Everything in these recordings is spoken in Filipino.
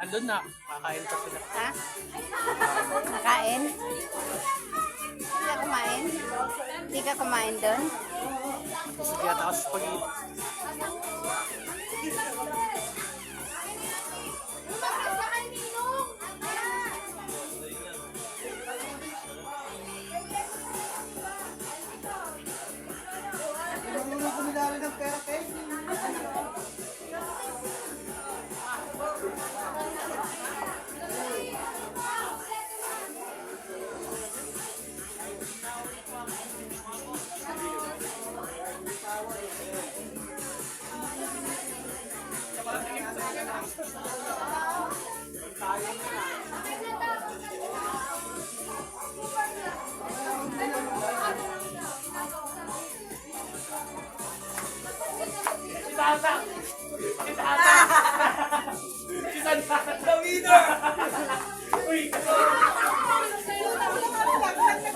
Andun na, kakain pa sila. Ha? Nakain? Hindi ka kumain? Hindi ka kumain doon? Sige yata ako sa spaghetti.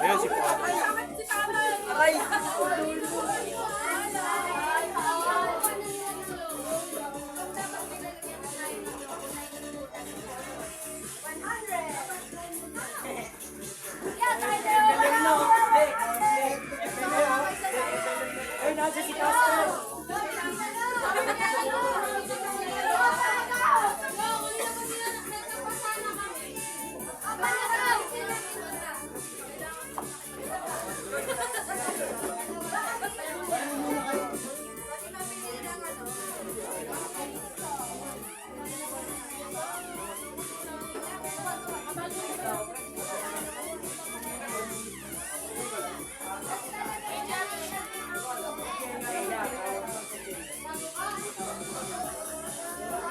Ayun si Paul.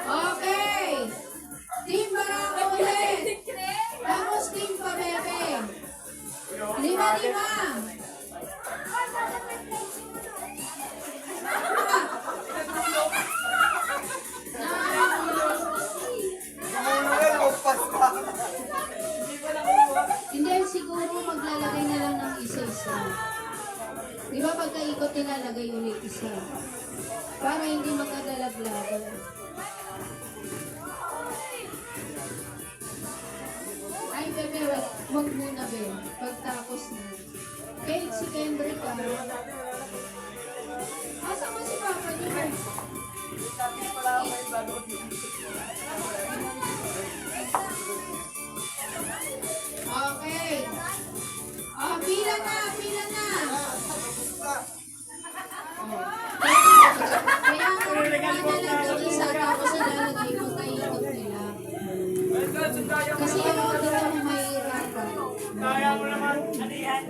Okay. Team Barako ulit. Tapos Team Pabebe. 5-5. Hindi, siguro maglalagay na lang ng isa-isa. Di ba pagka-ikot nilalagay ulit isa? Para hindi magkadalaglagan. Ay, bebe, wag muna, be. Pagtapos na. Kate, si Kendrick, ah. Asa mo si Papa niyo? Okay. Oh, pila na, pila na. Kaya ilalagay isa tapos ilalagay pagka-ikot nila. Kasi yung dito may rata. Kaya mo naman. Ano yan?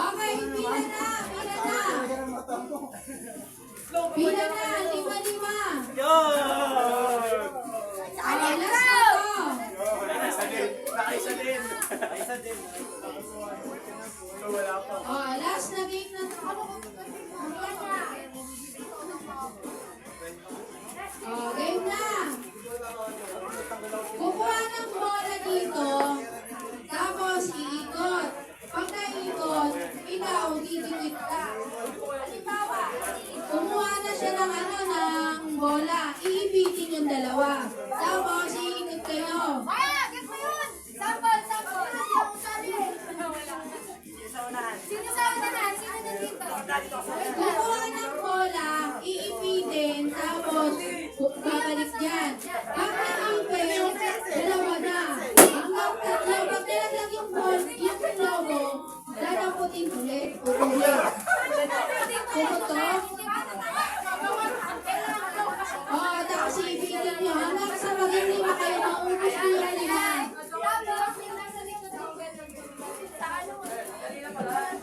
Okay, pila na, pila na. Pila na, 5-5. Alas na to. Nakaisa din. Nakaisa din. So, wala pa. Oh, last na game na to. Oh, game na. Kukuha ng bola dito, tapos iikot. Pagka ikot, ikaw, didikit ka. Kumuha na siya ng bola. Iipitin yung dalawa. Tapos iikot kayo. Kukuha ng bola, iipitin, tapos babalik dyan. Pag naipin, dalawa na. Ang tatlo, pag nilaglag yung ball, yung logo, dadaputin ulit. Ulit. Pumutok. Oo, tapos iipitin nyo. Hanggang sa mag-lima kayo, maubos nyo yung lima.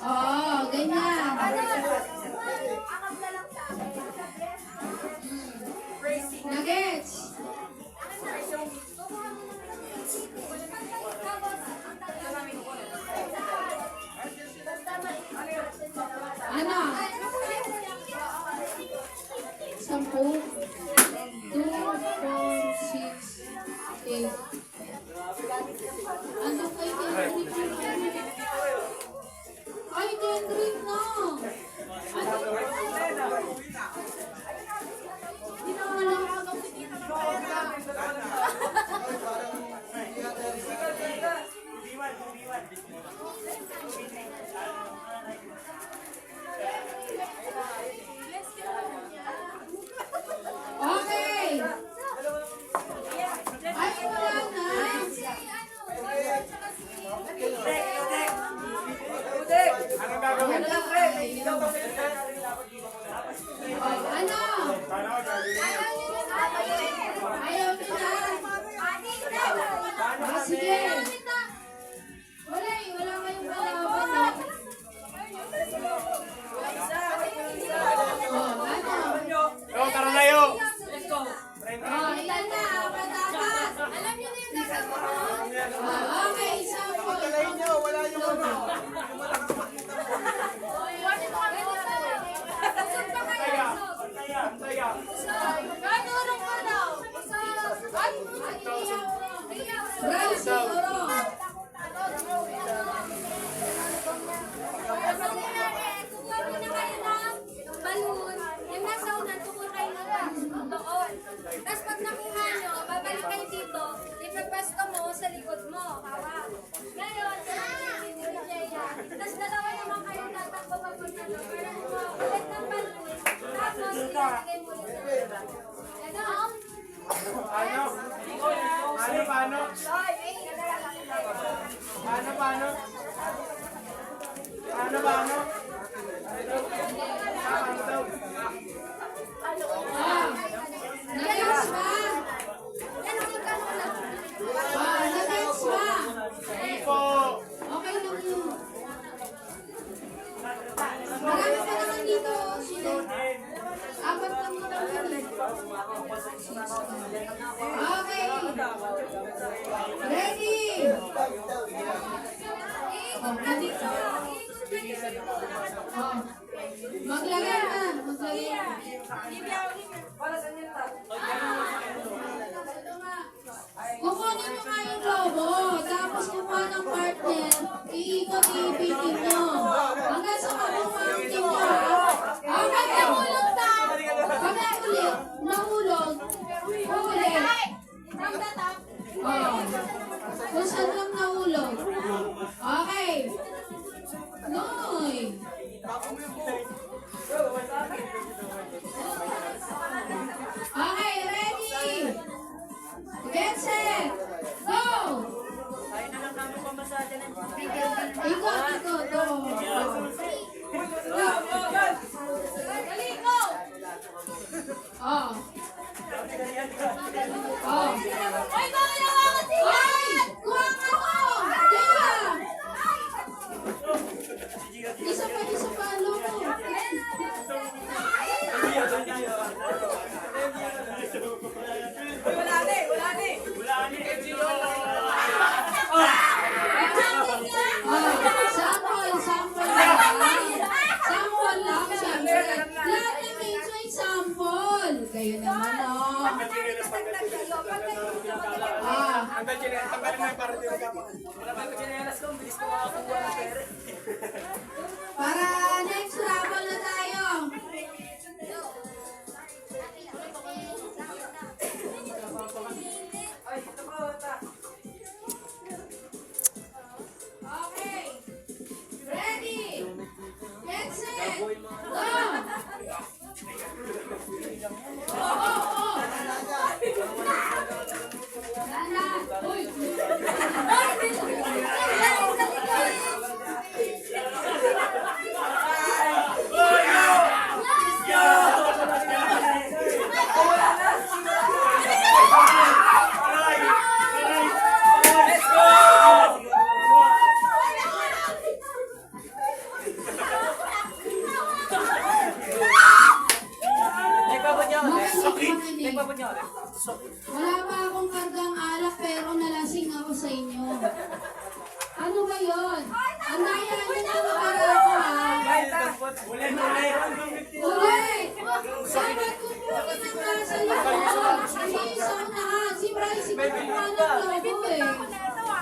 Oo, ganyan. Nuggets. Paano? Paano? Paano? Nag-gets ba? Nag-gets ba? Hindi po. Okay lang yun. Marami pa naman dito. Sino? Apat lang mo lang yun. Okay. Ready? Oh, ready? Oh. Maglagay na. Maglagay na. Kukunin mo nga yung lobo, tapos kukuha ng partner, iikot, iipitin nyo. Hanggang sa mabuha ang team nyo. Pag nahulog na, pag nahulog, ulit. Oh. Kung saan lang nahulog. Okay. Noy. Okay, ready? Get set! Go! Ikot. Oh. Oh. Ay! Kuha ka ko! Teka! Isa pa, loko. Sample lang, syempre. Lahat ng games may sample. Kayo naman, oh. Tanggalin mo yung para di magkapa. Para next travel na tayo. Okay. Ready. Get set. Go. Oh. Dahan. Uy. Wala pa akong kargang alak pero nalasing ako sa inyo. Ano ba yun? Ang daya nyo na para ako ha. Ulit! Dapat kukunin ng nasa likod. Hindi sa unahan. Si Bryce kukuha ng lobo eh.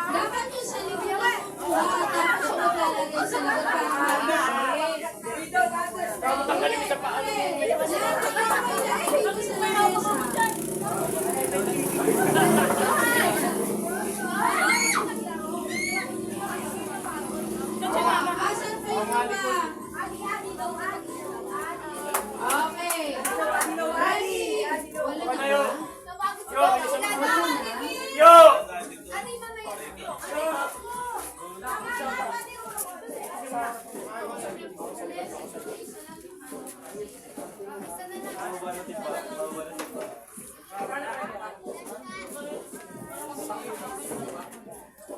Dapat yung sa likod kukuha tapos yung maglalagay sa likod para maibig. Ulit! Lahat ng ilagay dito sa lamesa. Asan pa yung iba? Okay. Ready? Wala na ba? Yo!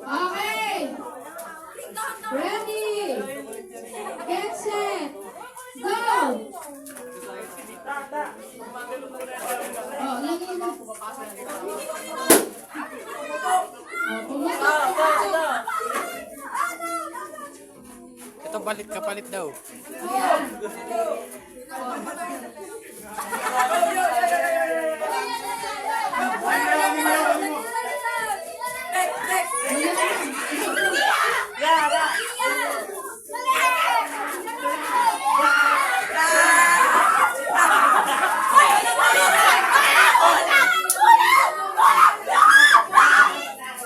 Okay. Ready? Get set. Go! Oh, lagay na. Oh, pumunta. Ito kapalit daw. Ayan.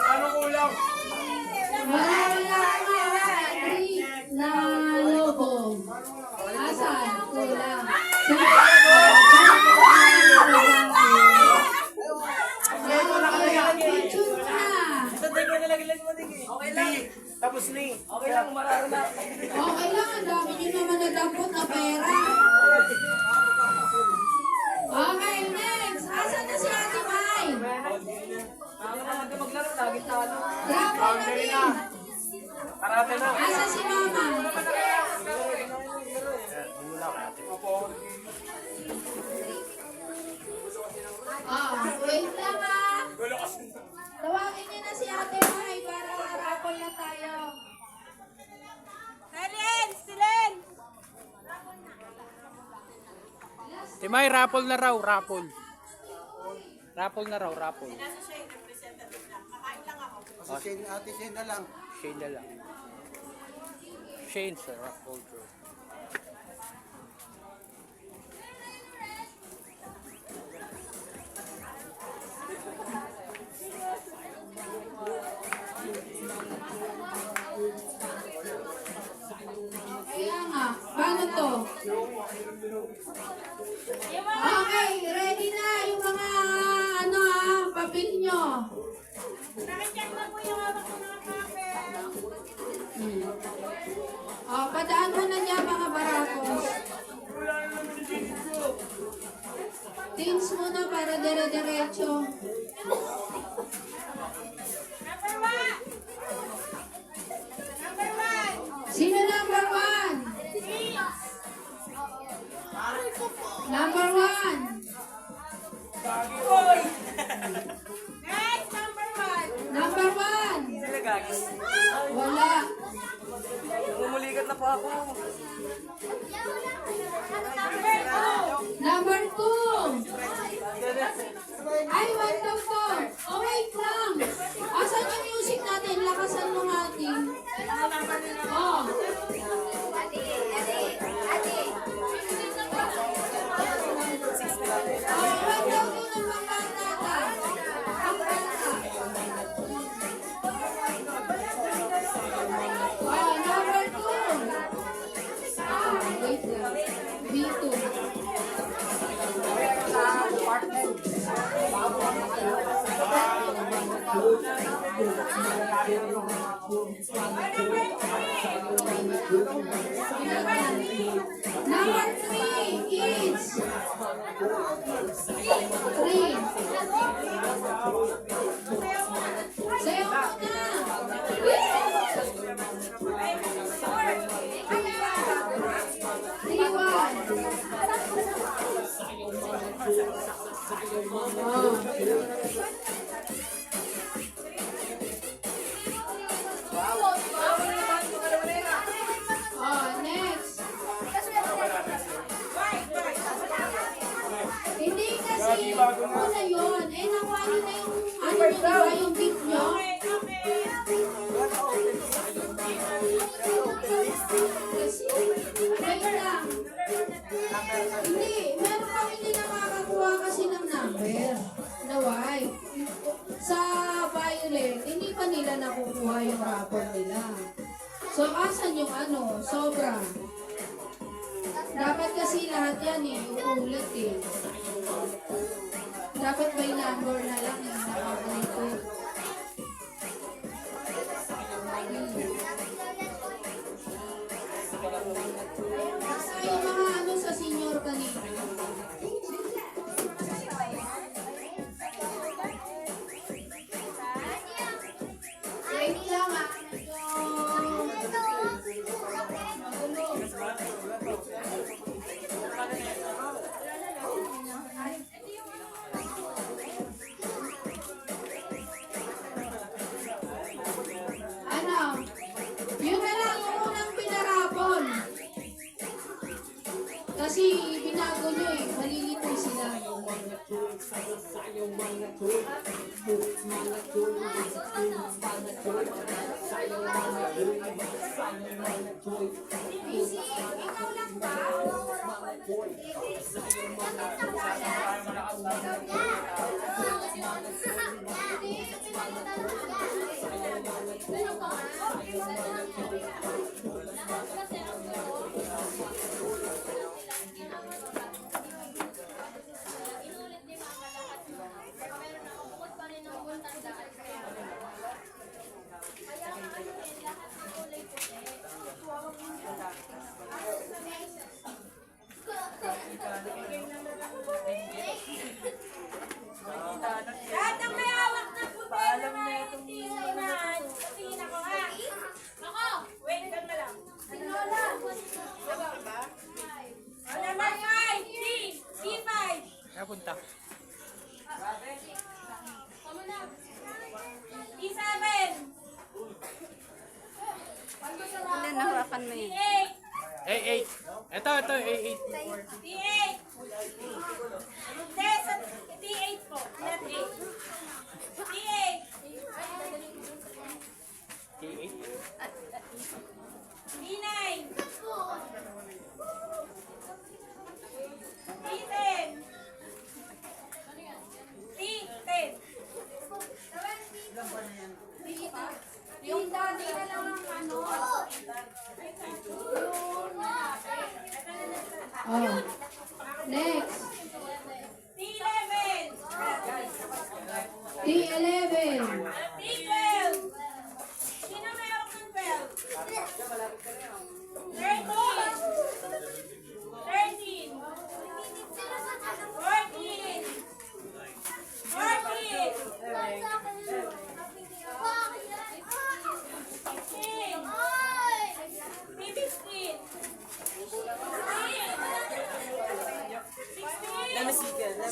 Ano kulang? Wala na lobo. Asan? Kulang. Picture na. Wait lang ah. Tawagin niyo na si Ate Mai para rapol na tayo. Timay, raffle na raw, raffle. Raffle na raw, raffle. Si Shane, ate Shane na lang. Shane na lang. Shane sa raffle draw. Kaya nga, paano to? Okay, ready na yung mga papel nyo. Padaan mo na niya mga barakos. Teams muna para dire-diretso. Sino number one? Number one. Number one. Wala. Umulikat na po ako. Number two. Ay, one daw to. Oh, wait lang. Asan yung music natin? Lakasan mo natin. Oh. Number three is three. Sayo mo na. Three, one. Next. Hindi kasi, una yun. Eh, nawali na yung, diba, yung beat nyo? Kasi, wait lang. Hindi, meron kami hindi nakakakuha kasi ng number. Na white. Sa violet, hindi pa nila nakukuha yung rapper nila. So, asan yung sobra? Dapat kasi lahat yan uulit Dapat by number na lang nakakalito. Basta yung mga sa senior kanina. Wait lang yun na lang yung unang pinarapon. Kasi binago nyo malilito sila. Easy, ikaw lang ba? Lahat ng may hawak na puti na itong tinahan. Tingin ako nga. Ako! Wait lang na lang. Lola! Diba ba? Ano naman? napunta? P7. Hindi, nahawakan mo yun. P8. A8. Ito, A8. P8. Hindi, sa P8 po. Not 8. P8. A8. P9. P10. P10. Yung dati na lang ang ano. Oh. Next. P11. P11. P12. Sino mayroon ng 12? 13. 13.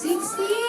16.